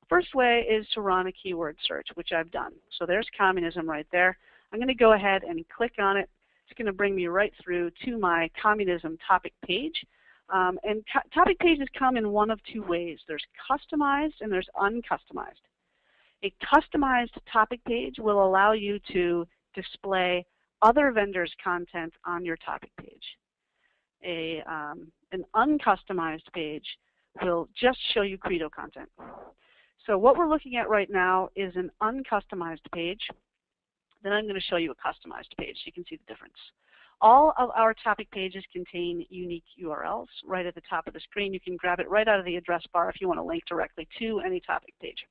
First way is to run a keyword search, which I've done. So there's communism right there. I'm going to go ahead and click on it. It's going to bring me right through to my communism topic page. And topic pages come in one of 2 ways. There's customized and there's uncustomized. A customized topic page will allow you to display other vendors' content on your topic page. An uncustomized page will just show you Credo content. So what we're looking at right now is an uncustomized page. Then I'm going to show you a customized page so you can see the difference. All of our topic pages contain unique URLs right at the top of the screen. You can grab it right out of the address bar if you want to link directly to any topic page.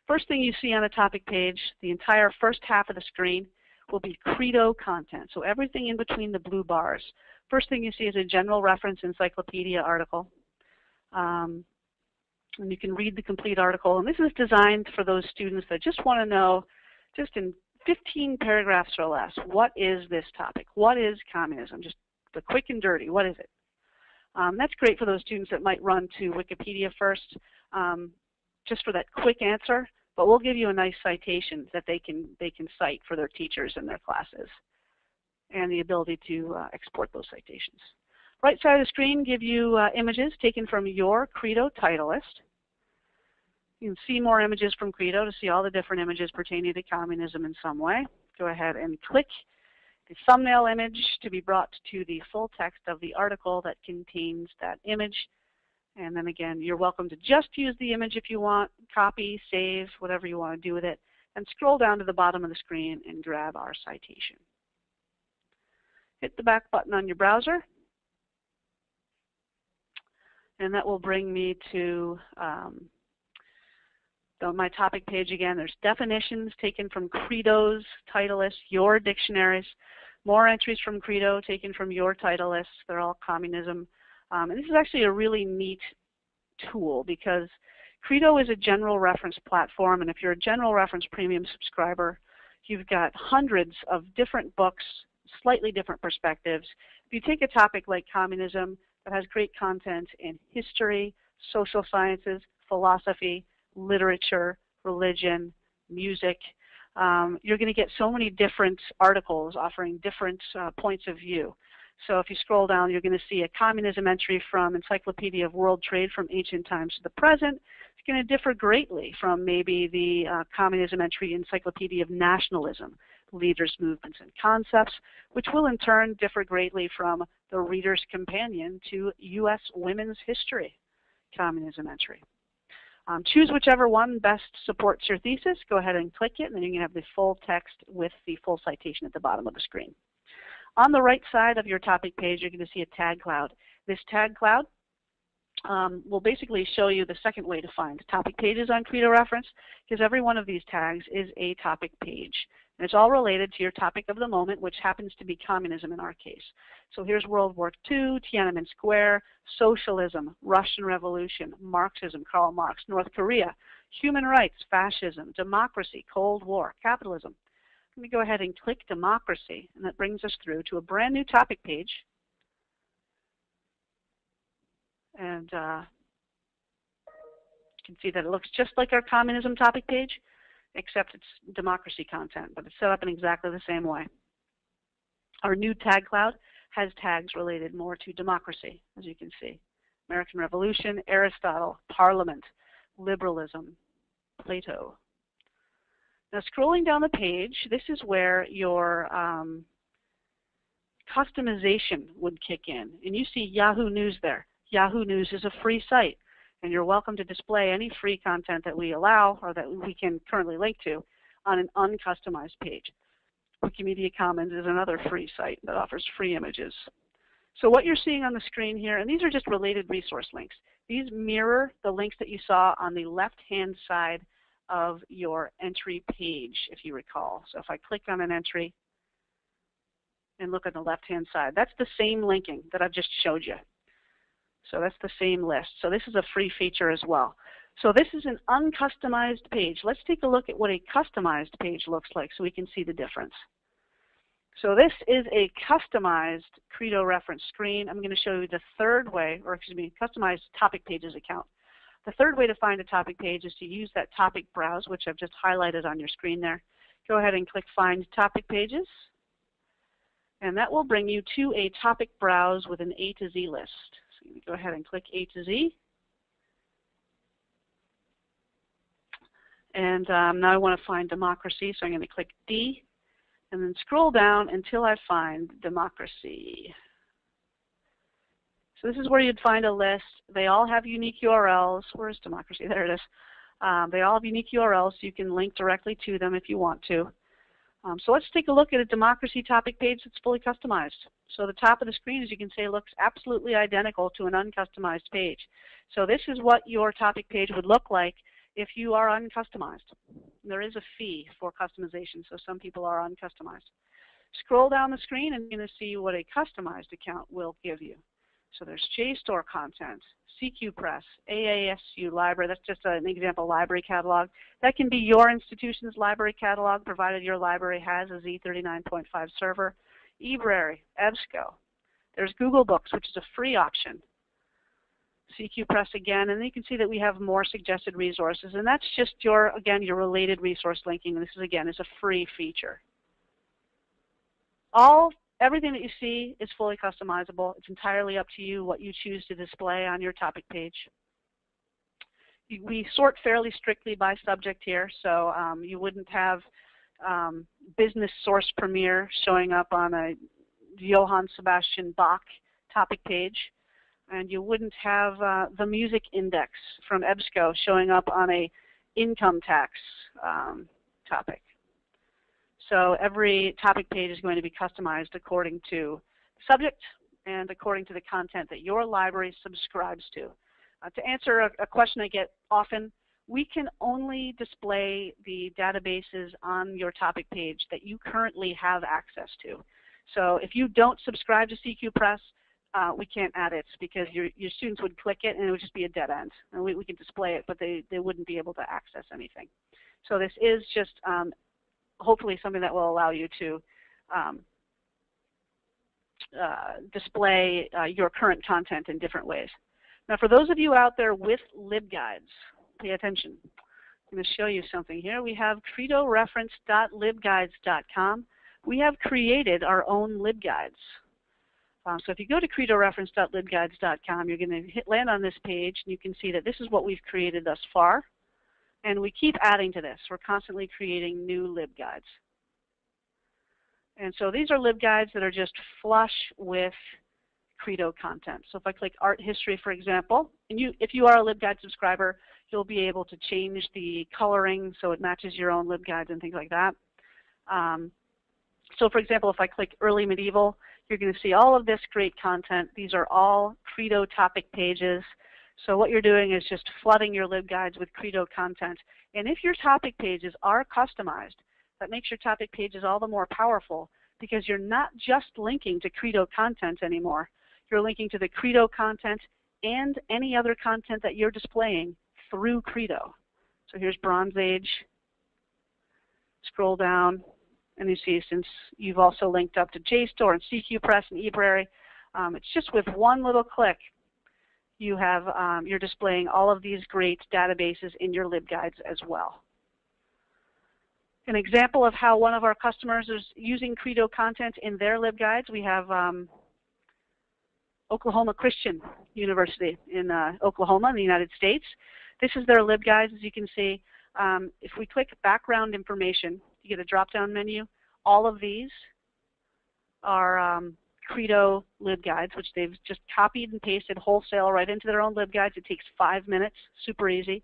First thing you see on a topic page, the entire first half of the screen will be Credo content. So everything in between the blue bars. First thing you see is a general reference encyclopedia article. And you can read the complete article. And this is designed for those students that just want to know, just in 15 paragraphs or less, what is this topic? What is communism? Just the quick and dirty, what is it? That's great for those students that might run to Wikipedia first, just for that quick answer, but we'll give you a nice citation that they can cite for their teachers in their classes, and the ability to export those citations. Right side of the screen give you images taken from your Credo title list. You can see more images from Credo to see all the different images pertaining to communism in some way. Go ahead and click the thumbnail image to be brought to the full text of the article that contains that image. And then again, you're welcome to just use the image if you want, copy, save, whatever you want to do with it, and scroll down to the bottom of the screen and grab our citation. hit the back button on your browser, and that will bring me to my topic page again. There's definitions taken from Credo's title list, your dictionaries, more entries from Credo taken from your title lists. They're all communism. And this is actually a really neat tool because Credo is a general reference platform, and if you're a general reference premium subscriber, you've got hundreds of different books, slightly different perspectives. If you take a topic like communism that has great content in history, social sciences, philosophy, literature, religion, music, you're going to get so many different articles offering different points of view. So if you scroll down, you're going to see a communism entry from Encyclopedia of World Trade from Ancient Times to the Present. It's going to differ greatly from maybe the communism entry Encyclopedia of Nationalism, Leaders, Movements, and Concepts, which will in turn differ greatly from the Reader's Companion to U.S. Women's History communism entry. Choose whichever one best supports your thesis. Go ahead and click it, and then you can have the full text with the full citation at the bottom of the screen. On the right side of your topic page, you're going to see a tag cloud. This tag cloud will basically show you the second way to find topic pages on Credo Reference, because every one of these tags is a topic page. And it's all related to your topic of the moment, which happens to be communism in our case. So here's World War II, Tiananmen Square, socialism, Russian Revolution, Marxism, Karl Marx, North Korea, human rights, fascism, democracy, Cold War, capitalism. Let me go ahead and click democracy, and that brings us through to a brand new topic page. And you can see that it looks just like our communism topic page, except it's democracy content, but it's set up in exactly the same way. Our new tag cloud has tags related more to democracy, as you can see. American Revolution, Aristotle, Parliament, liberalism, Plato. Now scrolling down the page, this is where your customization would kick in. And you see Yahoo News there. Yahoo News is a free site, and you're welcome to display any free content that we allow or that we can currently link to on an uncustomized page. Wikimedia Commons is another free site that offers free images. So what you're seeing on the screen here, and these are just related resource links, these mirror the links that you saw on the left-hand side of your entry page, if you recall. So if I click on an entry and look on the left-hand side, that's the same linking that I've just showed you. So that's the same list. So this is a free feature as well. So this is an uncustomized page. Let's take a look at what a customized page looks like so we can see the difference. So this is a customized Credo reference screen. I'm going to show you the third way, or excuse me, customized topic pages account. The third way to find a topic page is to use that topic browse, which I've just highlighted on your screen there. Go ahead and click Find Topic Pages, and that will bring you to a topic browse with an A to Z list. So you go ahead and click A to Z. And now I want to find democracy, so I'm going to click D, and then scroll down until I find democracy. So this is where you'd find a list. They all have unique URLs. Where's democracy? There it is. They all have unique URLs, so you can link directly to them if you want to. So let's take a look at a democracy topic page that's fully customized. So the top of the screen, as you can see, looks absolutely identical to an uncustomized page. So this is what your topic page would look like if you are uncustomized. There is a fee for customization, so some people are uncustomized. Scroll down the screen and you're going to see what a customized account will give you. So there's JSTOR content, CQ Press, AASU library. That's just an example library catalog. That can be your institution's library catalog, provided your library has a Z39.5 server. eBrary, EBSCO. There's Google Books, which is a free option. CQ Press again, and then you can see that we have more suggested resources, and that's just your, again, your related resource linking. And this is, again, is a free feature. Everything that you see is fully customizable. It's entirely up to you what you choose to display on your topic page. We sort fairly strictly by subject here, so you wouldn't have business source premier showing up on a Johann Sebastian Bach topic page, and you wouldn't have the music index from EBSCO showing up on a income tax topic. So every topic page is going to be customized according to the subject and according to the content that your library subscribes to. To answer a question I get often, we can only display the databases on your topic page that you currently have access to. So if you don't subscribe to CQ Press, we can't add it because your students would click it and it would just be a dead end. And we can display it, but they wouldn't be able to access anything. So this is just hopefully something that will allow you to display your current content in different ways. Now for those of you out there with LibGuides, pay attention. I'm going to show you something here. We have credoreference.libguides.com. We have created our own LibGuides. So if you go to credoreference.libguides.com, you're going to land on this page, and you can see that this is what we've created thus far. And we keep adding to this. We're constantly creating new LibGuides. And so these are LibGuides that are just flush with Credo content. So if I click art history, for example, and if you are a LibGuide subscriber, you'll be able to change the coloring so it matches your own LibGuides and things like that. So for example, if I click early medieval, you're going to see all of this great content. These are all Credo topic pages. So what you're doing is just flooding your LibGuides with Credo content. And if your topic pages are customized, that makes your topic pages all the more powerful because you're not just linking to Credo content anymore. You're linking to the Credo content and any other content that you're displaying through Credo. So here's Bronze Age. Scroll down, and you see since you've also linked up to JSTOR and CQ Press and eBrary, it's just with one little click you have, you're displaying all of these great databases in your LibGuides as well. An example of how one of our customers is using Credo content in their LibGuides, we have Oklahoma Christian University in Oklahoma in the United States. This is their LibGuides, as you can see. If we click background information, you get a drop-down menu. All of these are Credo LibGuides, which they've just copied and pasted wholesale right into their own LibGuides. It takes 5 minutes, super easy.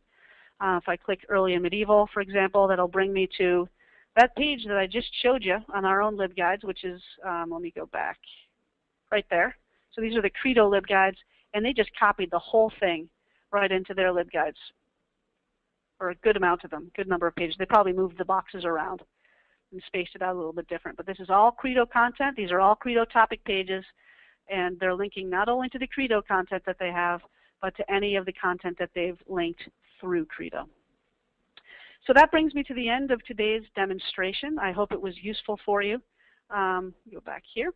If I click early and medieval, for example, that'll bring me to that page that I just showed you on our own LibGuides, which is, let me go back, right there. So these are the Credo LibGuides, and they just copied the whole thing right into their LibGuides, or a good amount of them, good number of pages. They probably moved the boxes around and spaced it out a little bit different. But this is all Credo content. These are all Credo topic pages, and they're linking not only to the Credo content that they have, but to any of the content that they've linked through Credo. So that brings me to the end of today's demonstration. I hope it was useful for you. Go back here.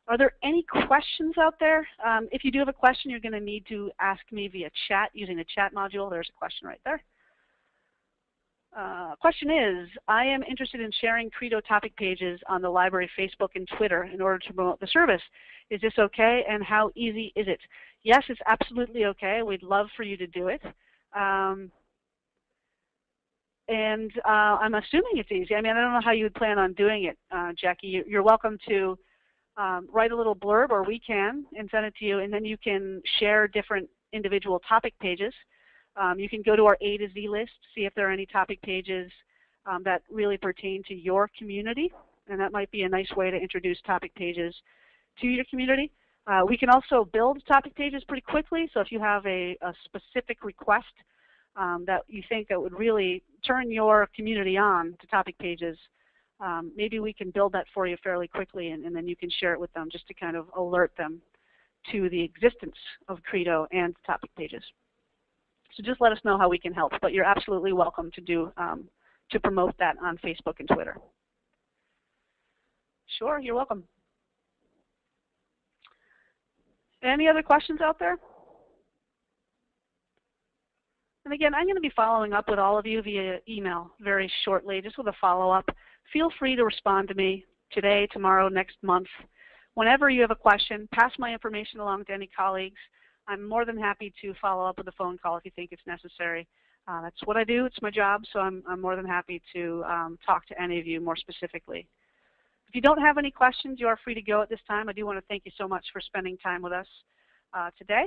Are there any questions out there? If you do have a question, you're going to need to ask me via chat using the chat module. There's a question right there. Question is, I am interested in sharing Credo topic pages on the library Facebook and Twitter in order to promote the service. Is this okay, and how easy is it? Yes, it's absolutely okay. We'd love for you to do it. And I'm assuming it's easy. I mean, I don't know how you would plan on doing it, Jackie. You're welcome to write a little blurb, or we can, and send it to you, and then you can share different individual topic pages. You can go to our A to Z list, see if there are any topic pages that really pertain to your community, and that might be a nice way to introduce topic pages to your community. We can also build topic pages pretty quickly, so if you have a specific request that you think that would really turn your community on to topic pages, maybe we can build that for you fairly quickly, and then you can share it with them just to kind of alert them to the existence of Credo and topic pages. So just let us know how we can help, but you're absolutely welcome to do to promote that on Facebook and Twitter. Sure, you're welcome. Any other questions out there? And again, I'm going to be following up with all of you via email very shortly, just with a follow-up. Feel free to respond to me today, tomorrow, next month. Whenever you have a question, pass my information along to any colleagues. I'm more than happy to follow up with a phone call if you think it's necessary. That's what I do. It's my job, so I'm more than happy to talk to any of you more specifically. If you don't have any questions, you are free to go at this time. I do want to thank you so much for spending time with us today.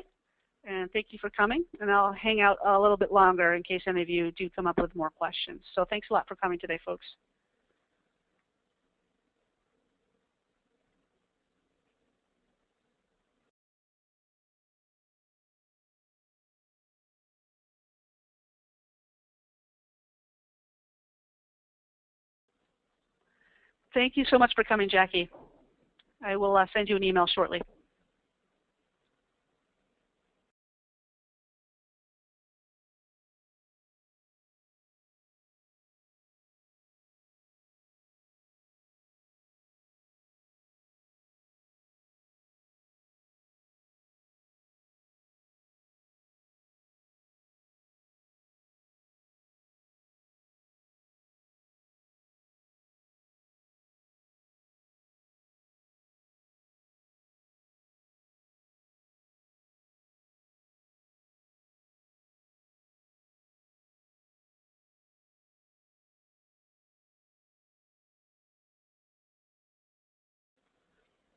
And thank you for coming. And I'll hang out a little bit longer in case any of you do come up with more questions. So thanks a lot for coming today, folks. Thank you so much for coming, Jackie. I will send you an email shortly.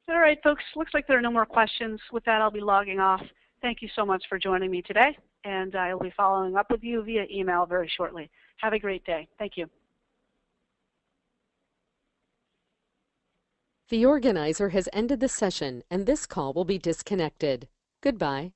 All right, folks, looks like there are no more questions. With that, I'll be logging off. Thank you so much for joining me today, and I'll be following up with you via email very shortly. Have a great day. Thank you. The organizer has ended the session, and this call will be disconnected. Goodbye.